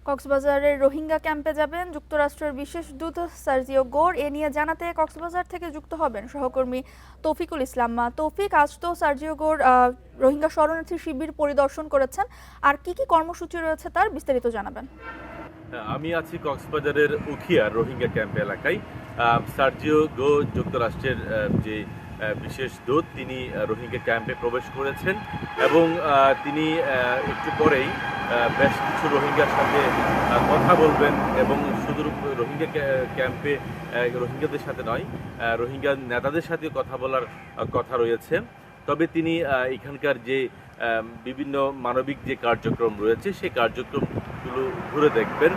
কক্সবাজারের রোহিঙ্গা ক্যাম্পে যাবেন যুক্তরাষ্ট্রের বিশেষ দূত সার্জিও গোর। এ নিয়ে জানাতে কক্সবাজার থেকে যুক্ত হবেন সহকর্মী তৌফিকুল ইসলাম। তৌফিক, আজ তো সার্জিও গোর রোহিঙ্গা শরণার্থী শিবির পরিদর্শন করেছেন, আর কি কি কর্মসূচি রয়েছে তার বিস্তারিত জানাবেন। আমি আছি কক্সবাজারের উখিয়ার রোহিঙ্গা ক্যাম্প এলাকায়। সার্জিও গো যুক্তরাষ্ট্রের যে বিশেষ দূত, তিনি রোহিঙ্গা ক্যাম্পে প্রবেশ করেছেন এবং তিনি একটু পরেই বেশ কিছু রোহিঙ্গার সাথে কথা বলবেন এবং শুধু রোহিঙ্গা ক্যাম্পে রোহিঙ্গাদের সাথে নয়, রোহিঙ্গা নেতাদের সাথে কথা বলার কথা রয়েছে। তবে তিনি এখানকার যে বিভিন্ন মানবিক যে কার্যক্রম রয়েছে সেই কার্যক্রমগুলো ঘুরে দেখবেন,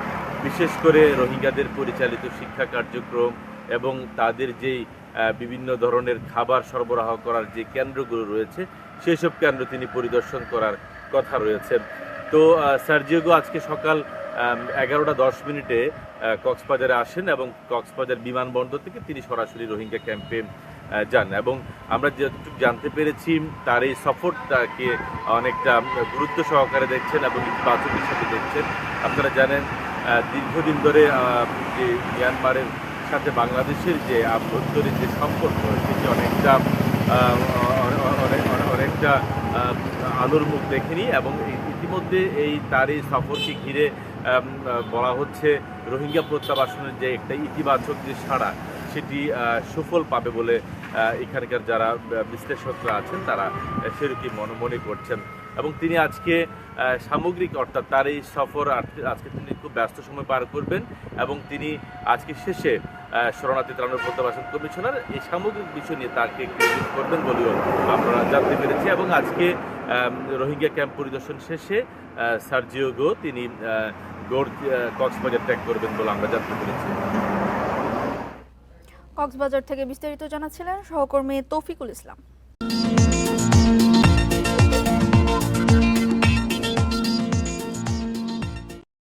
বিশেষ করে রোহিঙ্গাদের পরিচালিত শিক্ষা কার্যক্রম এবং তাদের যেই বিভিন্ন ধরনের খাবার সরবরাহ করার যে কেন্দ্রগুলো রয়েছে সেই সব কেন্দ্র তিনি পরিদর্শন করার কথা রয়েছে। তো সার্জিও গো আজকে সকাল 11:10 কক্সবাজারে আসেন এবং কক্সবাজার বিমানবন্দর থেকে তিনি সরাসরি রোহিঙ্গা ক্যাম্পে যান এবং আমরা যতটুকু জানতে পেরেছি তার এই সফরটাকে অনেকটা গুরুত্ব সহকারে দেখছেন এবং ইতিবাচক হিসাবে দেখছেন। আপনারা জানেন দীর্ঘদিন ধরে যে মিয়ানমারের সাথে বাংলাদেশের যে আভ্যন্তরীণ যে সম্পর্ক সেটি অনেকটা আলোর মুখ দেখেনি এবং ইতিমধ্যে তার এই সফরকে ঘিরে বলা হচ্ছে রোহিঙ্গা প্রত্যাবাসনের যে একটা ইতিবাচক যে সাড়া সেটি সুফল পাবে বলে এখানকার যারা বিশ্লেষকরা আছেন তারা সেরকম মনে করছেন। এবং তিনি আজকে সামগ্রিক অর্থাৎ তার এই সফর আজকে তিনি খুব ব্যস্ত সময় পার করবেন এবং তিনি আজকে শেষে শরণার্থী ত্রাণ ও প্রত্যাবাসন কমিশনার এই সামগ্রিক বিষয় নিয়ে তাকে ক্রেডিট করবেন বলেও আমরা জানতে পেরেছি। এবং আজকে রোহিঙ্গা ক্যাম্প পরিদর্শন শেষে সার্জিও গো তিনি কক্সবাজার ত্যাগ করবেন বলে আমরা জানতে পেরেছি। কক্সবাজার থেকে বিস্তারিত জানাচ্ছিলেন সহকর্মী তৌফিকুল ইসলাম।